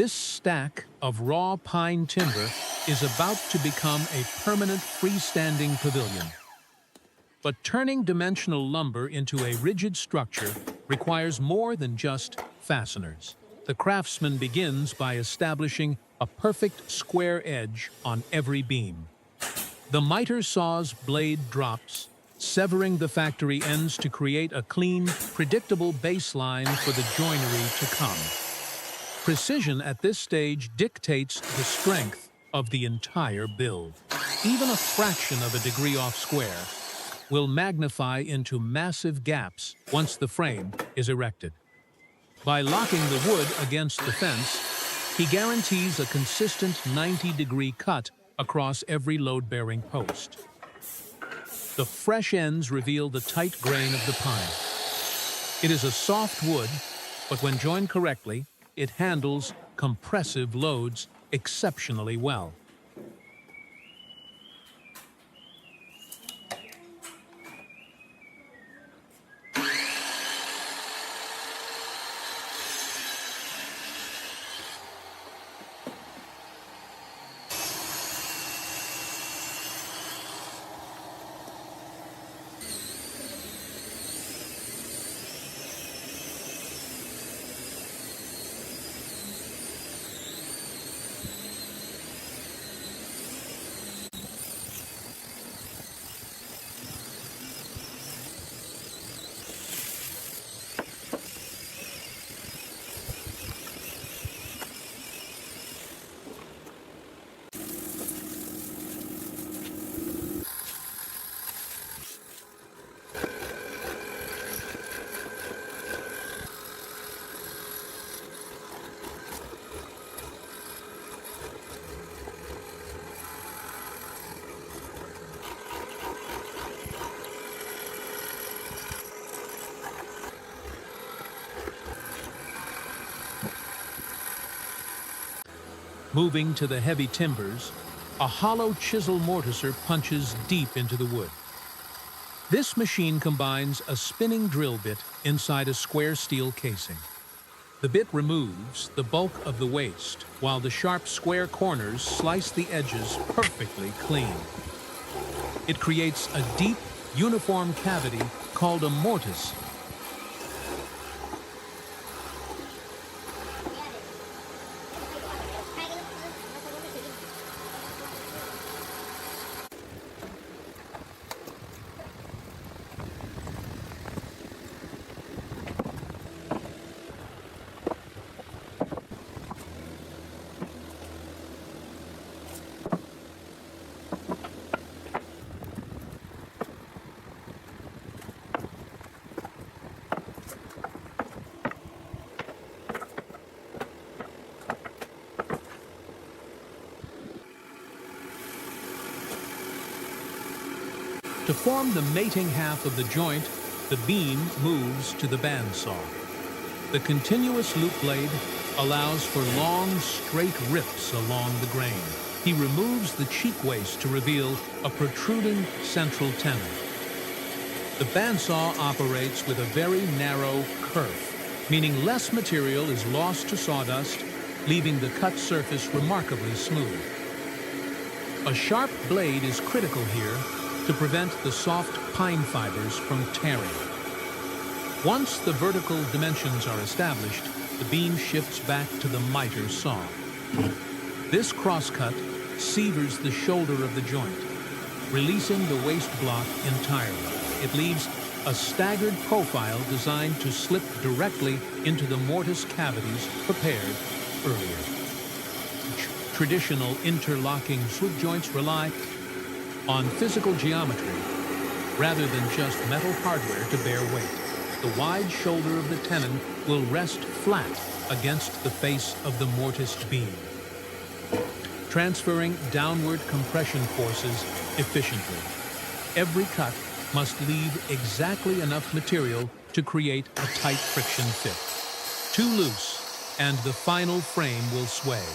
This stack of raw pine timber is about to become a permanent freestanding pavilion. But turning dimensional lumber into a rigid structure requires more than just fasteners. The craftsman begins by establishing a perfect square edge on every beam. The miter saw's blade drops, severing the factory ends to create a clean, predictable baseline for the joinery to come. Precision at this stage dictates the strength of the entire build. Even a fraction of a degree off square will magnify into massive gaps once the frame is erected. By locking the wood against the fence, he guarantees a consistent 90-degree cut across every load-bearing post. The fresh ends reveal the tight grain of the pine. It is a soft wood, but when joined correctly, it handles compressive loads exceptionally well. Moving to the heavy timbers, a hollow chisel mortiser punches deep into the wood. This machine combines a spinning drill bit inside a square steel casing. The bit removes the bulk of the waste, while the sharp square corners slice the edges perfectly clean. It creates a deep, uniform cavity called a mortise. To form the mating half of the joint, the beam moves to the bandsaw. The continuous loop blade allows for long, straight rips along the grain. He removes the cheek waist to reveal a protruding central tenon. The bandsaw operates with a very narrow kerf, meaning less material is lost to sawdust, leaving the cut surface remarkably smooth. A sharp blade is critical here to prevent the soft pine fibers from tearing. Once the vertical dimensions are established, the beam shifts back to the miter saw. This crosscut severs the shoulder of the joint, releasing the waste block entirely. It leaves a staggered profile designed to slip directly into the mortise cavities prepared earlier. Traditional interlocking swoop joints rely on physical geometry rather than just metal hardware to bear weight. The wide shoulder of the tenon will rest flat against the face of the mortised beam, transferring downward compression forces efficiently. Every cut must leave exactly enough material to create a tight friction fit. Too loose, and the final frame will sway.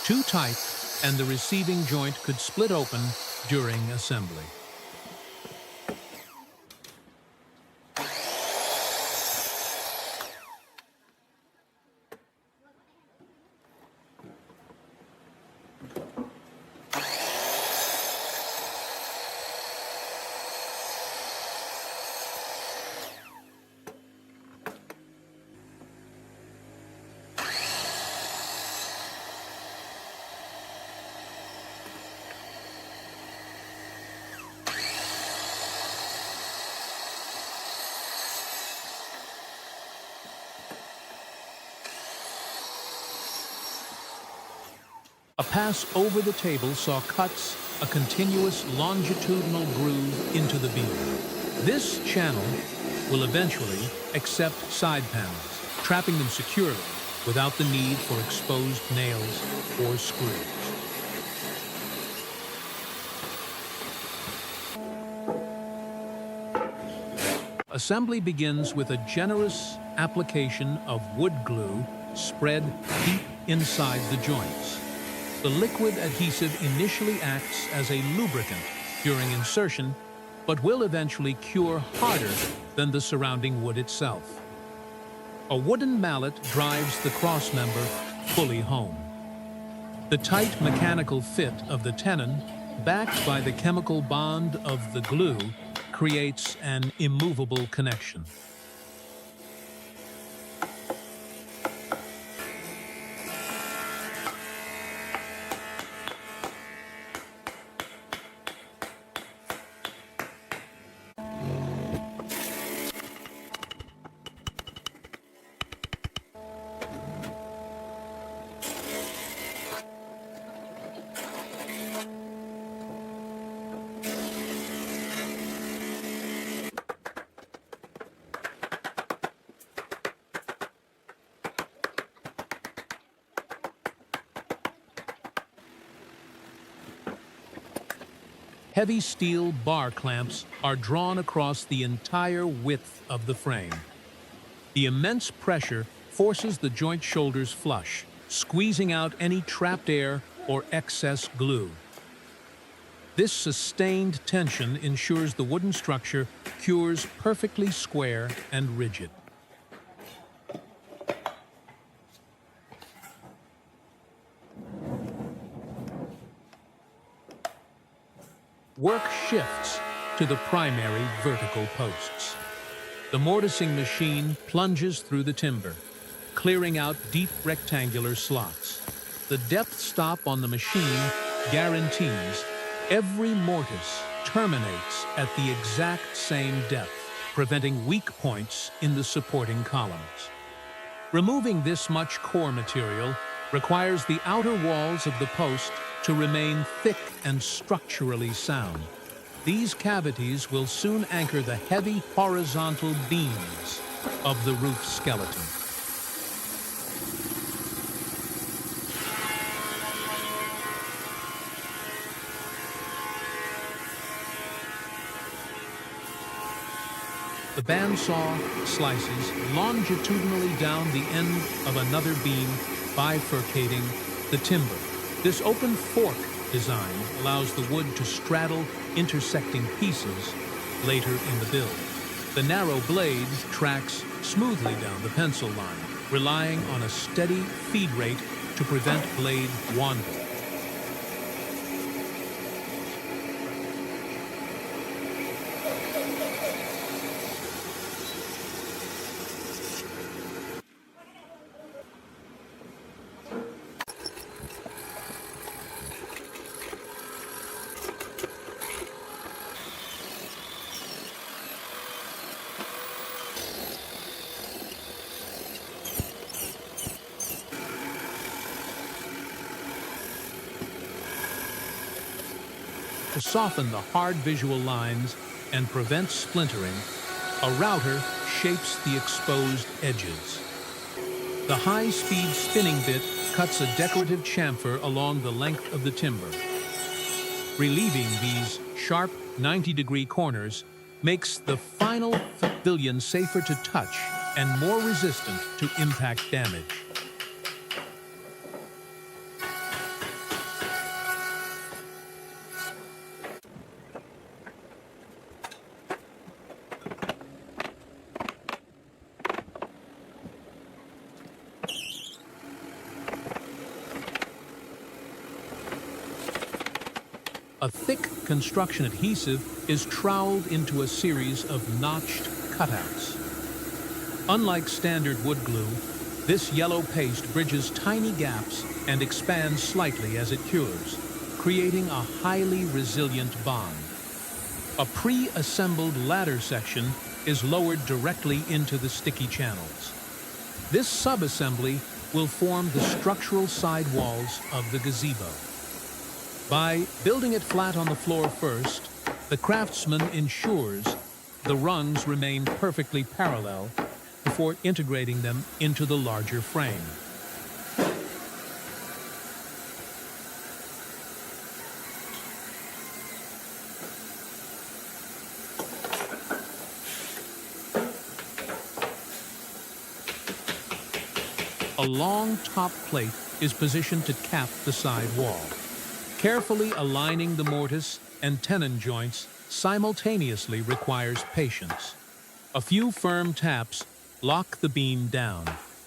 Too tight, and the receiving joint could split open during assembly. A pass over the table saw cuts a continuous longitudinal groove into the beam. This channel will eventually accept side panels, trapping them securely without the need for exposed nails or screws. Assembly begins with a generous application of wood glue spread deep inside the joints. The liquid adhesive initially acts as a lubricant during insertion, but will eventually cure harder than the surrounding wood itself. A wooden mallet drives the crossmember fully home. The tight mechanical fit of the tenon, backed by the chemical bond of the glue, creates an immovable connection. Heavy steel bar clamps are drawn across the entire width of the frame. The immense pressure forces the joint shoulders flush, squeezing out any trapped air or excess glue. This sustained tension ensures the wooden structure cures perfectly square and rigid. Work shifts to the primary vertical posts. The mortising machine plunges through the timber, clearing out deep rectangular slots. The depth stop on the machine guarantees every mortise terminates at the exact same depth, preventing weak points in the supporting columns. Removing this much core material requires the outer walls of the post to remain thick and structurally sound. These cavities will soon anchor the heavy horizontal beams of the roof skeleton. The bandsaw slices longitudinally down the end of another beam, bifurcating the timber. This open fork design allows the wood to straddle intersecting pieces later in the build. The narrow blade tracks smoothly down the pencil line, relying on a steady feed rate to prevent blade wander. To soften the hard visual lines and prevent splintering, a router shapes the exposed edges. The high-speed spinning bit cuts a decorative chamfer along the length of the timber. Relieving these sharp 90-degree corners makes the final pavilion safer to touch and more resistant to impact damage. A thick construction adhesive is troweled into a series of notched cutouts. Unlike standard wood glue, this yellow paste bridges tiny gaps and expands slightly as it cures, creating a highly resilient bond. A pre-assembled ladder section is lowered directly into the sticky channels. This subassembly will form the structural side walls of the gazebo. By building it flat on the floor first, the craftsman ensures the rungs remain perfectly parallel before integrating them into the larger frame. A long top plate is positioned to cap the side wall. Carefully aligning the mortise and tenon joints simultaneously requires patience. A few firm taps lock the beam down,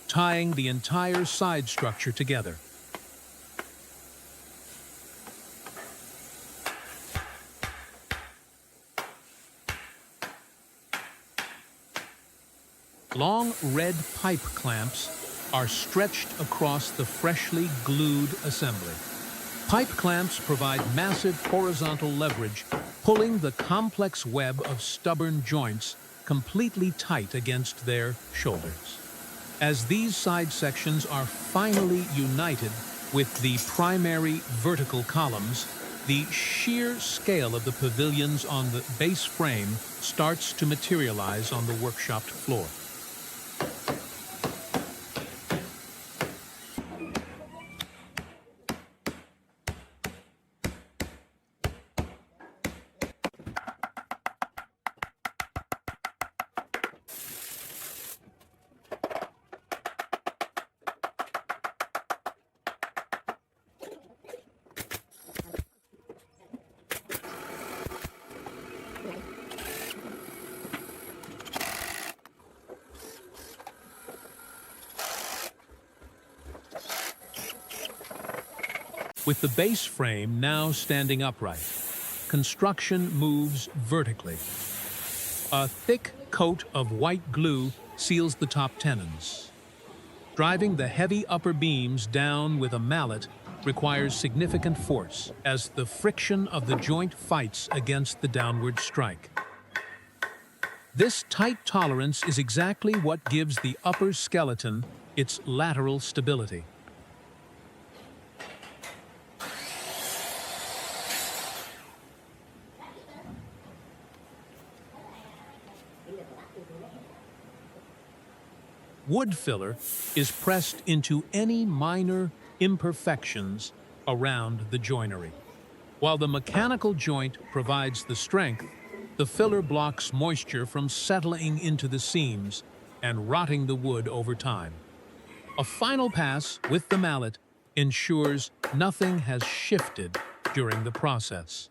tying the entire side structure together. Long red pipe clamps are stretched across the freshly glued assembly. Pipe clamps provide massive horizontal leverage, pulling the complex web of stubborn joints completely tight against their shoulders. As these side sections are finally united with the primary vertical columns, the sheer scale of the pavilions on the base frame starts to materialize on the workshop floor. With the base frame now standing upright, construction moves vertically. A thick coat of white glue seals the top tenons. Driving the heavy upper beams down with a mallet requires significant force as the friction of the joint fights against the downward strike. This tight tolerance is exactly what gives the upper skeleton its lateral stability. Wood filler is pressed into any minor imperfections around the joinery. While the mechanical joint provides the strength, the filler blocks moisture from settling into the seams and rotting the wood over time. A final pass with the mallet ensures nothing has shifted during the process.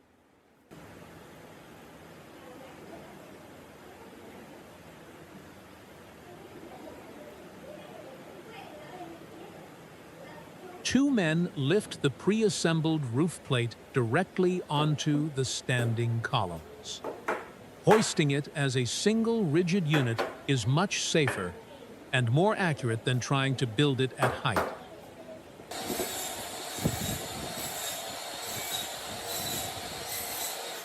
Two men lift the pre-assembled roof plate directly onto the standing columns. Hoisting it as a single rigid unit is much safer and more accurate than trying to build it at height.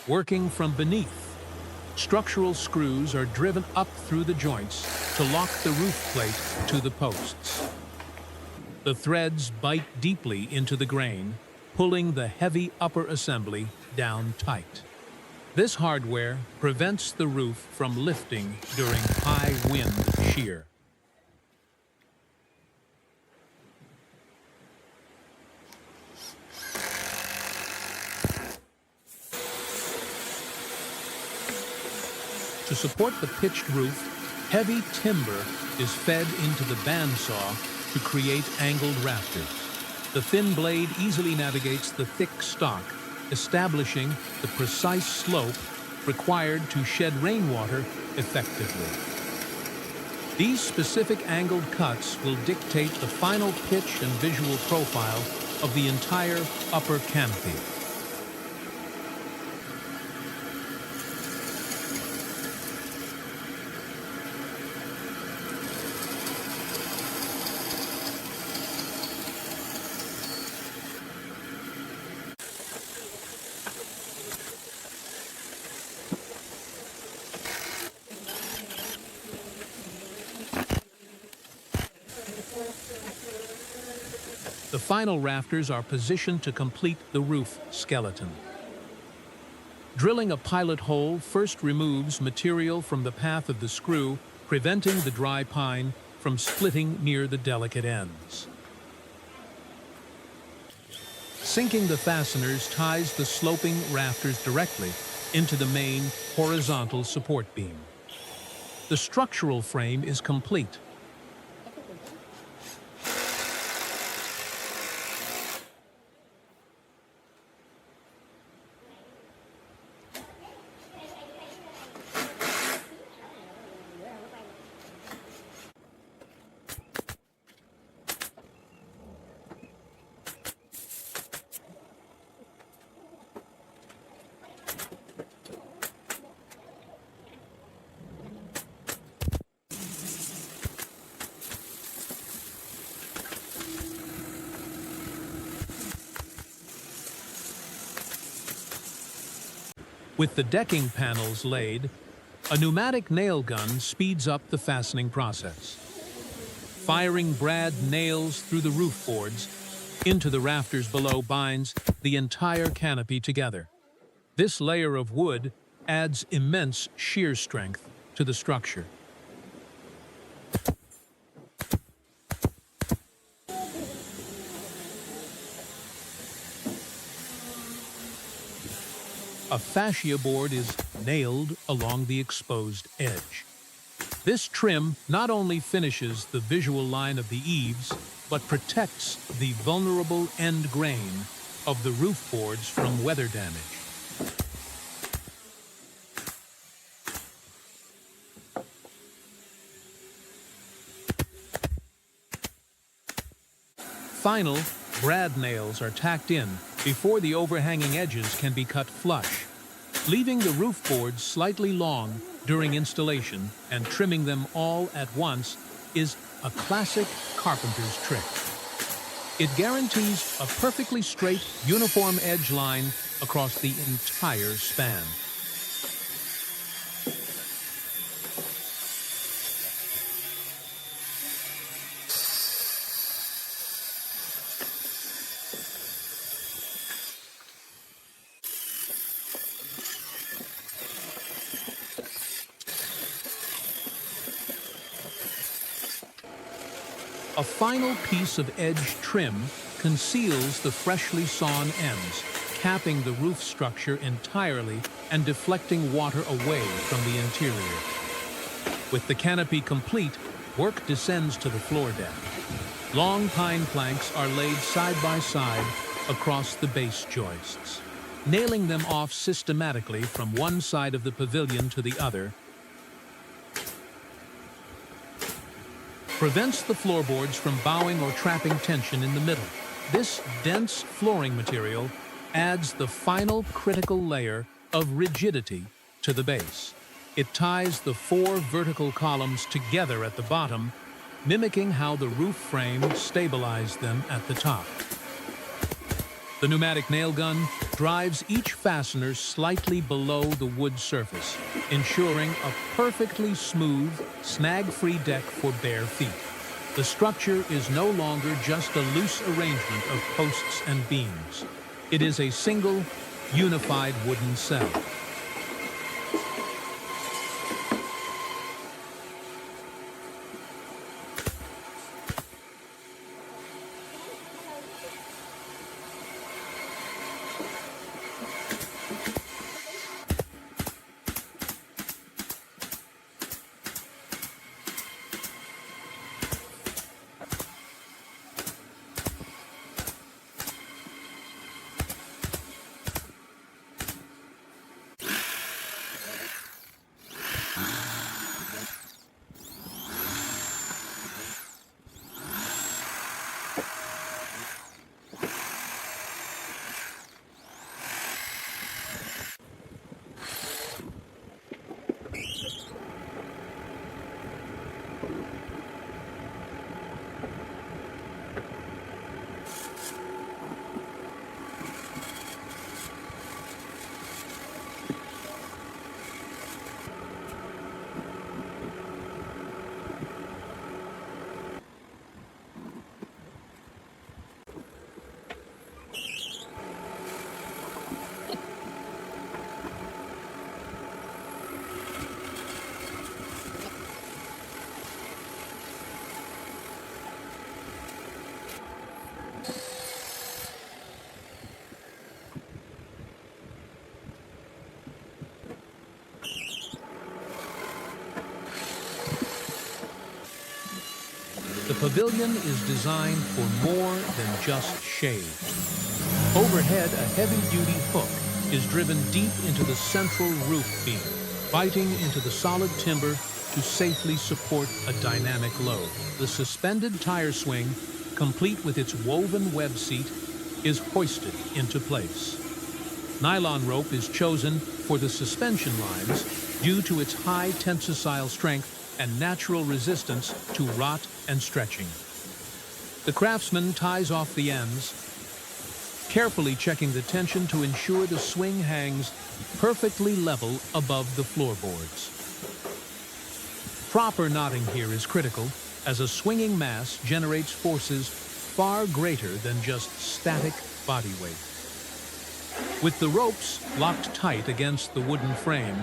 Working from beneath, structural screws are driven up through the joints to lock the roof plate to the posts. The threads bite deeply into the grain, pulling the heavy upper assembly down tight. This hardware prevents the roof from lifting during high wind shear. To support the pitched roof, heavy timber is fed into the bandsaw to create angled rafters. The thin blade easily navigates the thick stock, establishing the precise slope required to shed rainwater effectively. These specific angled cuts will dictate the final pitch and visual profile of the entire upper canopy. The final rafters are positioned to complete the roof skeleton. Drilling a pilot hole first removes material from the path of the screw, preventing the dry pine from splitting near the delicate ends. Sinking the fasteners ties the sloping rafters directly into the main horizontal support beam. The structural frame is complete. With the decking panels laid, a pneumatic nail gun speeds up the fastening process. Firing brad nails through the roof boards into the rafters below binds the entire canopy together. This layer of wood adds immense shear strength to the structure. A fascia board is nailed along the exposed edge. This trim not only finishes the visual line of the eaves, but protects the vulnerable end grain of the roof boards from weather damage. Final brad nails are tacked in before the overhanging edges can be cut flush, leaving the roof boards slightly long during installation and trimming them all at once is a classic carpenter's trick. It guarantees a perfectly straight, uniform edge line across the entire span. A final piece of edge trim conceals the freshly sawn ends, capping the roof structure entirely and deflecting water away from the interior. With the canopy complete, work descends to the floor deck. Long pine planks are laid side by side across the base joists. Nailing them off systematically from one side of the pavilion to the other prevents the floorboards from bowing or trapping tension in the middle. This dense flooring material adds the final critical layer of rigidity to the base. It ties the four vertical columns together at the bottom, mimicking how the roof frame stabilized them at the top. The pneumatic nail gun drives each fastener slightly below the wood surface, ensuring a perfectly smooth, snag-free deck for bare feet. The structure is no longer just a loose arrangement of posts and beams. It is a single, unified wooden cell. The pavilion is designed for more than just shade. Overhead, a heavy-duty hook is driven deep into the central roof beam, biting into the solid timber to safely support a dynamic load. The suspended tire swing, complete with its woven web seat, is hoisted into place. Nylon rope is chosen for the suspension lines due to its high tensile strength and natural resistance to rot and stretching. The craftsman ties off the ends, carefully checking the tension to ensure the swing hangs perfectly level above the floorboards. Proper knotting here is critical, as a swinging mass generates forces far greater than just static body weight. With the ropes locked tight against the wooden frame,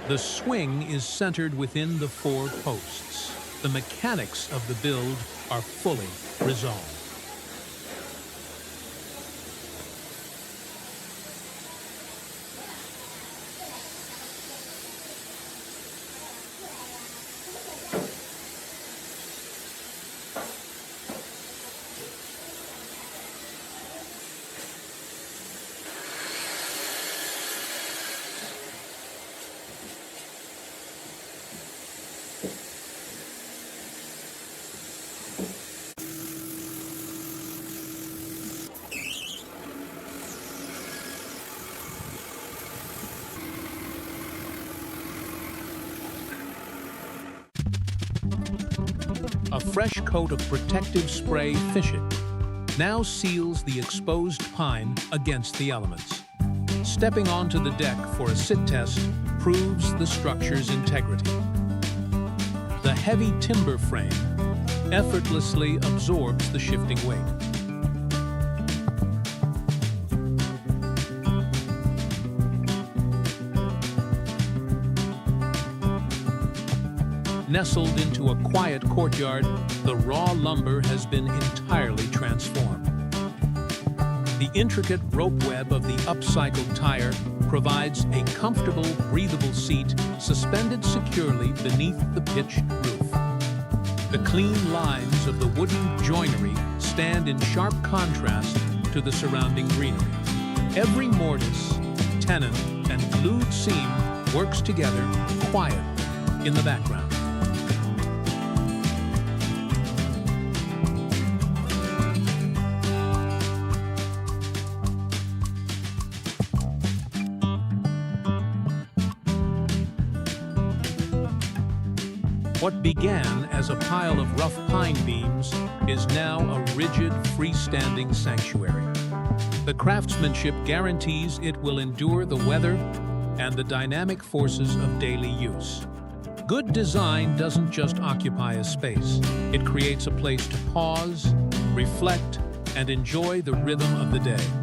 the swing is centered within the four posts. The mechanics of the build are fully resolved. A fresh coat of protective spray Fish-It now seals the exposed pine against the elements. Stepping onto the deck for a sit test proves the structure's integrity. The heavy timber frame effortlessly absorbs the shifting weight. Nestled into a quiet courtyard, the raw lumber has been entirely transformed. The intricate rope web of the upcycled tire provides a comfortable, breathable seat suspended securely beneath the pitched roof. The clean lines of the wooden joinery stand in sharp contrast to the surrounding greenery. Every mortise, tenon, and glued seam works together quietly in the background. What began as a pile of rough pine beams is now a rigid, freestanding sanctuary. The craftsmanship guarantees it will endure the weather and the dynamic forces of daily use. Good design doesn't just occupy a space. It creates a place to pause, reflect, and enjoy the rhythm of the day.